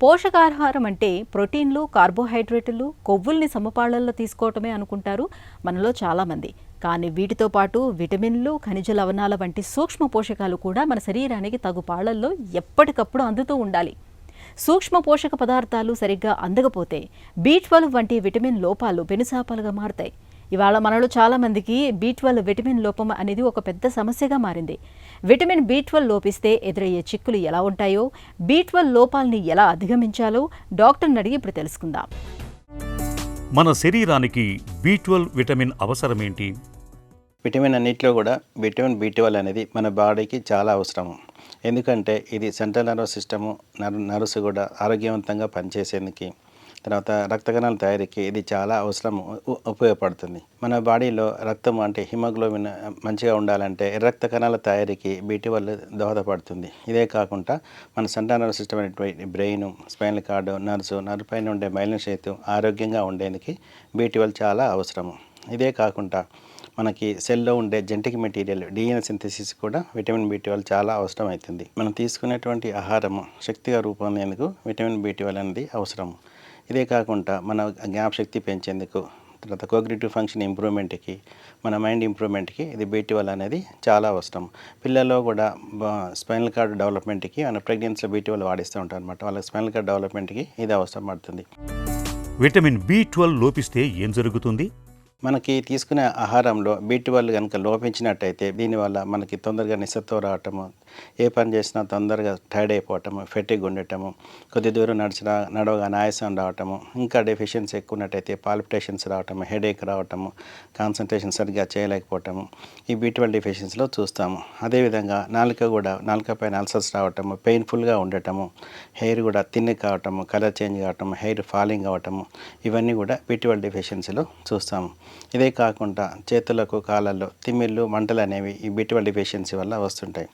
పోషకాహారం అంటే ప్రోటీన్లు, కార్బోహైడ్రేట్లు, కొవ్వుల్ని సమపాళ్లలో తీసుకోవటమే అనుకుంటారు మనలో చాలామంది. కానీ వీటితో పాటు విటమిన్లు, ఖనిజ లవణాల వంటి సూక్ష్మ పోషకాలు కూడా మన శరీరానికి తగు పాళ్లల్లో ఎప్పటికప్పుడు అందుతూ ఉండాలి. సూక్ష్మ పోషక పదార్థాలు సరిగ్గా అందకపోతే B12 వంటి విటమిన్ లోపాలు పెనుసాపాలుగా మారుతాయి. ఇవాళ మనలో చాలామందికి B12 విటమిన్ లోపం అనేది ఒక పెద్ద సమస్యగా మారింది. విటమిన్ B12 లోపిస్తే ఎదురయ్యే చిక్కులు ఎలా ఉంటాయో, B12 లోపాలని ఎలా అధిగమించాలో డాక్టర్ని అడిగి ఇప్పుడు తెలుసుకుందాం. మన శరీరానికి B12 విటమిన్ అవసరమేంటి? విటమిన్ అన్నింటిలో కూడా విటమిన్ B12 అనేది మన బాడీకి చాలా అవసరము. ఎందుకంటే ఇది సెంట్రల్ నర్వస్ సిస్టము, నర్వ్స్ కూడా ఆరోగ్యవంతంగా పనిచేసేందుకు, తర్వాత రక్త కణాల తయారీకి ఇది చాలా అవసరం, ఉపయోగపడుతుంది. మన బాడీలో రక్తం అంటే హిమోగ్లోబిన్ మంచిగా ఉండాలంటే రక్త కణాల తయారీకి B12 దోహదపడుతుంది. ఇదే కాకుండా మన సెంట్రల్ నర్వస్ సిస్టమ్ అనేటువంటి బ్రెయిన్, స్పైనల్ కార్డు, నర్వ్ పైన ఉండే మైలిన్ షేతు ఆరోగ్యంగా ఉండేందుకు B12 చాలా అవసరము. ఇదే కాకుండా మనకి సెల్లో ఉండే జెనెటిక్ మెటీరియల్ DNA సింథసిస్ కూడా విటమిన్ B12 చాలా అవసరం అవుతుంది. మనం తీసుకునేటువంటి ఆహారము శక్తిగా రూపొందేందుకు విటమిన్ B12 అనేది అవసరం. ఇదే కాకుండా మన జ్ఞాపశక్తి పెంచేందుకు, తర్వాత కోగ్నిటివ్ ఫంక్షన్ ఇంప్రూవ్మెంట్కి, మన మైండ్ ఇంప్రూవ్మెంట్కి ఇది B12 అనేది చాలా అవసరం. పిల్లల్లో కూడా స్పైనల్ కార్డ్ డెవలప్మెంట్కి మన ప్రెగ్నెన్సీలో B12 వాడిస్తూ ఉంటారు అనమాట. వాళ్ళకి స్పైనల్ కార్డ్ డెవలప్మెంట్కి ఇది అవసరం పడుతుంది. విటమిన్ B12 లోపిస్తే ఏం జరుగుతుంది? మనకి తీసుకునే ఆహారంలో B12 కనుక లోపించినట్టయితే దీనివల్ల మనకి తొందరగా నిస్సత్వం రావటము, ఏ పని చేసినా తొందరగా టైర్డ్ అయిపోవటము, ఫెటిగ్ ఉండటము, కొద్ది దూరం నడవగానే ఆయాసం రావటము, ఇంకా డెఫిషియన్సీ ఎక్కువ ఉన్నట్టయితే పాల్పిటేషన్స్ రావటము, హెడేక్ రావటము, కాన్సన్ట్రేషన్ సరిగ్గా చేయలేకపోవటము ఈ B12 డెఫిషియన్సీలో చూస్తాము. అదేవిధంగా నాలుక పైన అల్సర్స్ రావటము, పెయిన్ఫుల్గా ఉండటము, హెయిర్ కూడా థిన్ కావటము, కలర్ చేంజ్ కావటము, హెయిర్ ఫాలింగ్ అవ్వటము, ఇవన్నీ కూడా B12 డెఫిషియన్సీలో చూస్తాము. ఇదే కాకుండా చేతులకు, కాళ్ళల్లో తిమ్మిళ్ళు, మంటలు అనేవి ఈ B12 డెఫిషియన్సీ వల్ల వస్తుంటాయి.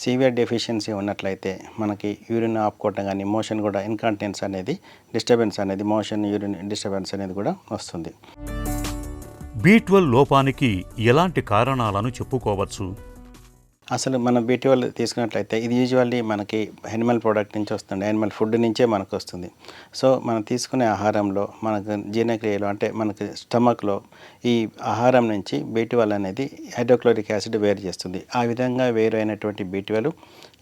సివియర్ డెఫిషియన్సీ ఉన్నట్లయితే మనకి యూరిన్ ఆపుకోవటం కానీ, మోషన్ కూడా ఇన్కాంటినెన్స్ అనేది, డిస్టర్బెన్స్ అనేది, మోషన్ యూరిన్ డిస్టర్బెన్స్ అనేది కూడా వస్తుంది. B12 లోపానికి ఎలాంటి కారణాలను చెప్పుకోవచ్చు? అసలు మనం B12 తీసుకున్నట్లయితే ఇది యూజువల్లీ మనకి యానిమల్ ప్రోడక్ట్ నుంచి వస్తుంది, యానిమల్ ఫుడ్ నుంచే మనకు వస్తుంది. సో మనం తీసుకునే ఆహారంలో మనకు జీర్ణక్రియలో అంటే మనకి స్టమక్లో ఈ ఆహారం నుంచి B12 అనేది హైడ్రోక్లోరిక్ యాసిడ్ వేరు చేస్తుంది. ఆ విధంగా వేరు అయినటువంటి B12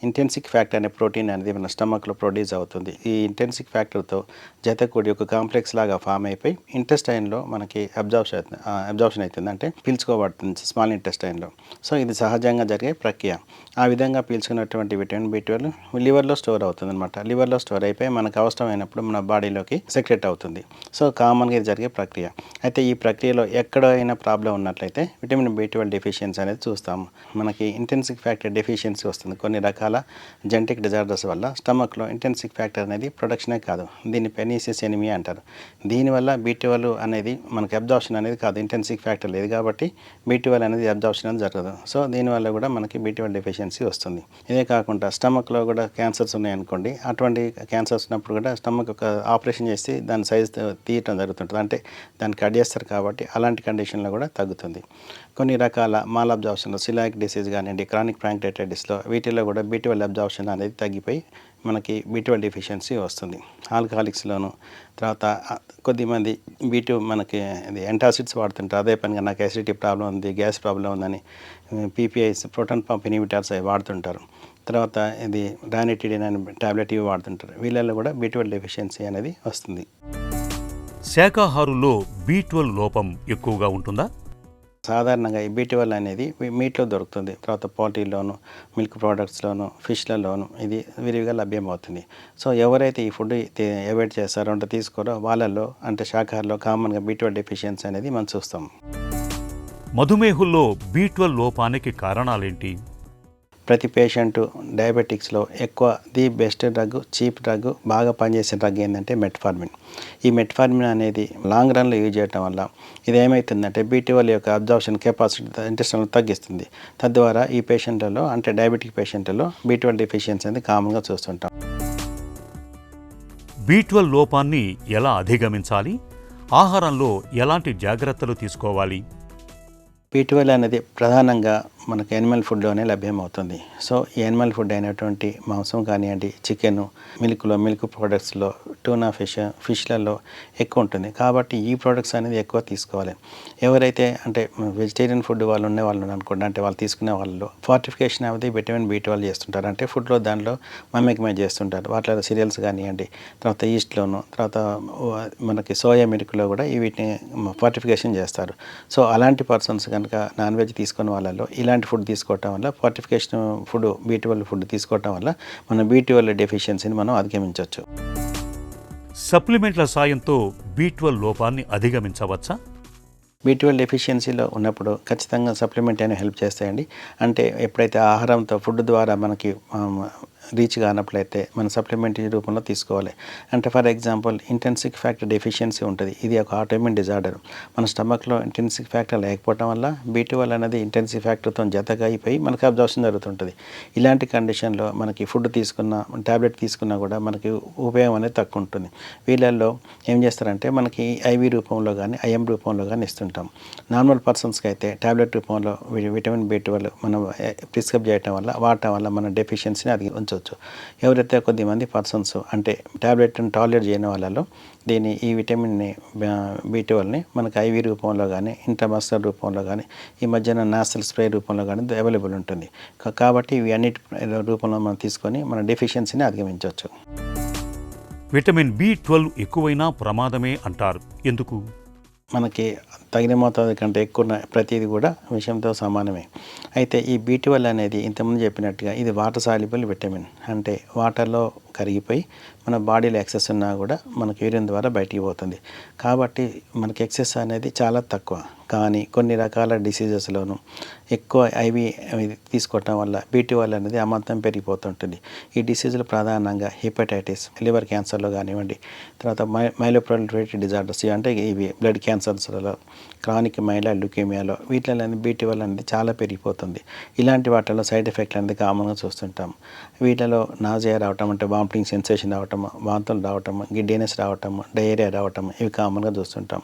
ఇంటెన్సిక్ ఫ్యాక్టర్ అనే ప్రోటీన్ అనేది మన స్టమక్లో ప్రొడ్యూస్ అవుతుంది. ఈ ఇంటెన్సిక్ ఫ్యాక్టర్తో జతకూడి ఒక కాంప్లెక్స్ లాగా ఫామ్ అయిపోయి ఇంటెస్టైన్లో మనకి అబ్జార్ప్షన్ అవుతుంది, అంటే పీల్చుకోబడుతుంది స్మాల్ ఇంటెస్టైన్లో. సో ఇది సహజంగా జరిగే ప్రక్రియ. ఆ విధంగా పీల్చుకున్నటువంటి విటమిన్ B12 లివర్లో స్టోర్ అవుతుంది అనమాట. లివర్లో స్టోర్ అయిపోయి మనకు అవసరమైనప్పుడు మన బాడీలోకి సెక్రెట్ అవుతుంది. సో కామన్గా ఇది జరిగే ప్రక్రియ. అయితే ఈ ప్రక్రియలో ఎక్కడైనా ప్రాబ్లం ఉన్నట్లయితే విటమిన్ B12 డెఫిషియన్సీ అనేది చూస్తాము. మనకి ఇంటెన్సిక్ ఫ్యాక్టర్ డెఫిషియన్సీ వస్తుంది. కొన్ని రకాల జెనెటిక్ డిజార్డర్స్ వల్ల స్టమక్లో ఇంటెన్సిక్ ఫ్యాక్టర్ అనేది ప్రొడక్షనే కాదు, దీన్ని పెర్నీసియస్ ఎనిమియా అంటారు. దీనివల్ల B12 అనేది మనకి అబ్జార్ప్షన్ అనేది కాదు, ఇంటెన్సిక్ ఫ్యాక్టర్ లేదు కాబట్టి B12 అనేది అబ్జార్ప్షన్ అనేది జరగదు. సో దీనివల్ల కూడా మనకి B12 డెఫిషియన్సీ వస్తుంది. ఇదే కాకుండా స్టమక్లో కూడా క్యాన్సర్స్ ఉన్నాయనుకోండి, అటువంటి క్యాన్సర్స్ ఉన్నప్పుడు కూడా స్టమక్ ఒక ఆపరేషన్ చేసి దాని సైజ్ తీయటం జరుగుతుంటుంది, అంటే దాన్ని కట్ చేస్తారు కాబట్టి అలాంటి కండిషన్లో కూడా తగ్గుతుంది. కొన్ని రకాల మాల్ అబ్జార్ప్షన్, సిలాయిక్ డిసీజ్ కానివ్వండి, క్రానిక్ ప్యాంక్రెటైటిస్లో వీటిలో కూడా B12 అబ్జార్ప్షన్ అనేది తగ్గిపోయి మనకి B12 డెఫిషియన్సీ వస్తుంది. ఆల్కహాలిక్స్లోను, తర్వాత కొద్దిమంది B2 మనకి ఇది యాంటాసిడ్స్ వాడుతుంటారు. అదే పనిగా నాకు యాసిడిటీ ప్రాబ్లం ఉంది, గ్యాస్ ప్రాబ్లం ఉందని PPIs, ప్రోటాన్ పంప్ ఇన్హిబిటర్స్ అవి వాడుతుంటారు. తర్వాత ఇది రానిటిడిన్ అనే టాబ్లెట్ ఇవి వాడుతుంటారు. వీళ్ళల్లో కూడా B12 డెఫిషియన్సీ అనేది వస్తుంది. శాకాహారుల్లో B12 లోపం ఎక్కువగా ఉంటుందా? సాధారణంగా ఈ B12 అనేది మీట్లో దొరుకుతుంది, తర్వాత పౌల్ట్రీలోను, మిల్క్ ప్రోడక్ట్స్లోను, ఫిష్లలోను ఇది విరివిగా లభ్యమవుతుంది. సో ఎవరైతే ఈ ఫుడ్ అవాయిడ్ చేస్తారో అంటే తీసుకోరో వాళ్ళల్లో అంటే శాకాహారంలో కామన్గా B12 డెఫిషియన్సీ అనేది మనం చూస్తాం. మధుమేహుల్లో B12 లోపానికి కారణాలేంటి? ప్రతి పేషెంటు డయాబెటిక్స్లో ఎక్కువ the best drug, cheap drug, బాగా పనిచేసే డ్రగ్ ఏంటంటే మెట్ఫార్మిన్. ఈ మెట్ఫార్మిన్ అనేది లాంగ్ రన్లో యూజ్ చేయడం వల్ల ఇది ఏమవుతుందంటే B12 యొక్క అబ్జార్ప్షన్ కెపాసిటీ ఇంటెస్టైన్లో తగ్గిస్తుంది. తద్వారా ఈ పేషెంట్లలో అంటే డయాబెటిక్ పేషెంట్లలో B12 డెఫిషియన్సీ అనేది కామన్గా చూస్తుంటాం. B12 లోపాన్ని ఎలా అధిగమించాలి? ఆహారంలో ఎలాంటి జాగ్రత్తలు తీసుకోవాలి? B12 అనేది ప్రధానంగా మనకు యానిమల్ ఫుడ్లోనే లభ్యమవుతుంది. సో ఈ యానిమల్ ఫుడ్ అయినటువంటి మాంసం కానివ్వండి, చికెను, మిల్క్ ప్రోడక్ట్స్లో, టూనా ఫిష్లలో ఎక్కువ ఉంటుంది. కాబట్టి ఈ ప్రోడక్ట్స్ అనేది ఎక్కువ తీసుకోవాలి. ఎవరైతే అంటే వెజిటేరియన్ ఫుడ్ వాళ్ళు అనుకోండి, అంటే వాళ్ళు తీసుకునే వాళ్ళలో ఫార్టిఫికేషన్ అనేది విటమిన్ B12 చేస్తుంటారు. అంటే ఫుడ్లో దాంట్లో మమ్మకమైజ్ చేస్తుంటారు. వాటిలో సీరియల్స్ కానివ్వండి, తర్వాత ఈస్ట్లోను, తర్వాత మనకి సోయా మిల్క్లో కూడా వీటిని ఫార్టిఫికేషన్ చేస్తారు. సో అలాంటి పర్సన్స్ కనుక నాన్ వెజ్ తీసుకునే వాళ్ళలో ఇలాంటి ఫుడ్ తీసుకోవటం వల్ల, ఫార్టిఫికేషన్ ఫుడ్ B12 ఫుడ్ తీసుకోవటం వల్ల మన B12 డెఫిషియన్సీని మనం అధిగమించవచ్చు. సప్లిమెంట్ల సాయంతో B12 లోపాన్ని అధిగమించవచ్చా? B12 డెఫిషియన్సీలో ఉన్నప్పుడు ఖచ్చితంగా సప్లిమెంట్ అయినా హెల్ప్ చేస్తాయండి. అంటే ఎప్పుడైతే ఆహారంతో ఫుడ్ ద్వారా మనకి రీచ్ కానప్పుడైతే మన సప్లిమెంటరీ రూపంలో తీసుకోవాలి. అంటే for example intrinsic factor deficiency ఉంటుంది. ఇది ఒక ఆటోఇమ్యూన్ డిజార్డర్. మన స్టమక్లో ఇంటెన్సిక్ ఫ్యాక్టర్ లేకపోవడం వల్ల B12 అనేది ఇంటెన్సిక్ ఫ్యాక్టర్తో జతగా అయిపోయి మనకి అబ్జార్ప్షన్ జరుగుతుంటుంది. ఇలాంటి కండిషన్లో మనకి ఫుడ్ తీసుకున్న, ట్యాబ్లెట్ తీసుకున్నా కూడా మనకి ఉపయోగం అనేది తక్కువ ఉంటుంది. వీళ్ళల్లో ఏం చేస్తారంటే మనకి IV రూపంలో కానీ IM రూపంలో కానీ ఇస్తుంటాం. నార్మల్ పర్సన్స్కి అయితే ట్యాబ్లెట్ రూపంలో విటమిన్ B12 మనం ప్రిస్క్రైబ్ చేయటం వల్ల, వాడటం వల్ల మన డెఫిషియన్సీని అది ఉంచవచ్చు. ఎవరైతే కొద్దిమంది పర్సన్స్ అంటే ట్యాబ్లెట్ని టాలరేట్ చేయని వాళ్ళలో ఈ విటమిన్ని B12ని మనకు IV రూపంలో కానీ, ఇంట్రామస్కులర్ రూపంలో కానీ, ఈ మధ్యన నాసల్ స్ప్రే రూపంలో కానీ అవైలబుల్ ఉంటుంది. కాబట్టి ఇవి అన్నిటి రూపంలో మనం తీసుకొని మన డెఫిషియన్సీని అధిగమించవచ్చు. విటమిన్ B12 ఎక్కువైనా ప్రమాదమే అంటారు. ఎందుకు? మనకి తగిన మోతాదు కంటే ఎక్కువ ప్రతిదీ కూడా విషయంతో సమానమే. అయితే ఈ B12 అనేది ఇంతకుముందు చెప్పినట్టుగా ఇది వాటర్ సాల్యుబుల్ విటమిన్. అంటే వాటర్లో కరిగిపోయి మన బాడీలో ఎక్సెస్ ఉన్నా కూడా మనకి యూరిన్ ద్వారా బయటికి పోతుంది. కాబట్టి మనకి ఎక్సెస్ అనేది చాలా తక్కువ. కానీ కొన్ని రకాల డిసీజెస్లోనూ ఎక్కువ IV తీసుకోవటం వల్ల B12 అనేది అమాంతం పెరిగిపోతుంటుంది. ఈ డిసీజులు ప్రధానంగా హెపటైటిస్, లివర్ క్యాన్సర్లో కానివ్వండి, తర్వాత మైలోప్రోలిఫరేటివ్ డిజార్డర్స్ అంటే ఇవి బ్లడ్ క్యాన్సర్స్లలో, క్రానిక్ మైలాయిడ్ ల్యూకేమియాలో వీటిలో B12 అనేది చాలా పెరిగిపోతుంది. ఇలాంటి వాటిలో సైడ్ ఎఫెక్ట్లు అనేది కామన్గా చూస్తుంటాం. వీటిలో నాజియా రావటం, అంటే వామిటింగ్ సెన్సేషన్ రావటం, వాంతులు రావటం, గిడ్డీనెస్ రావటం, డయేరియా రావటం ఇవి కామన్గా చూస్తుంటాం.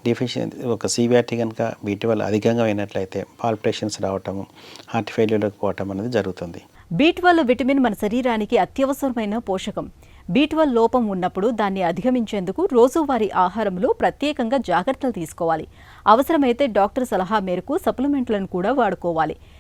డెఫిషియన్సీ ఒక సివియారిటీ కనుక B12 అధికంగా అయినట్లయితే పాల్పిటేషన్స్ రావటము, హార్ట్ ఫెయిల్యూర్లోకి పోవటం అనేది జరుగుతుంది. B12 విటమిన్ మన శరీరానికి అత్యవసరమైన పోషకం. B12 లోపం ఉన్నప్పుడు దాన్ని అధిగమించేందుకు రోజువారీ ఆహారంలో ప్రత్యేకంగా జాగ్రత్తలు తీసుకోవాలి. అవసరమైతే డాక్టర్ సలహా మేరకు సప్లిమెంట్లను కూడా వాడుకోవాలి.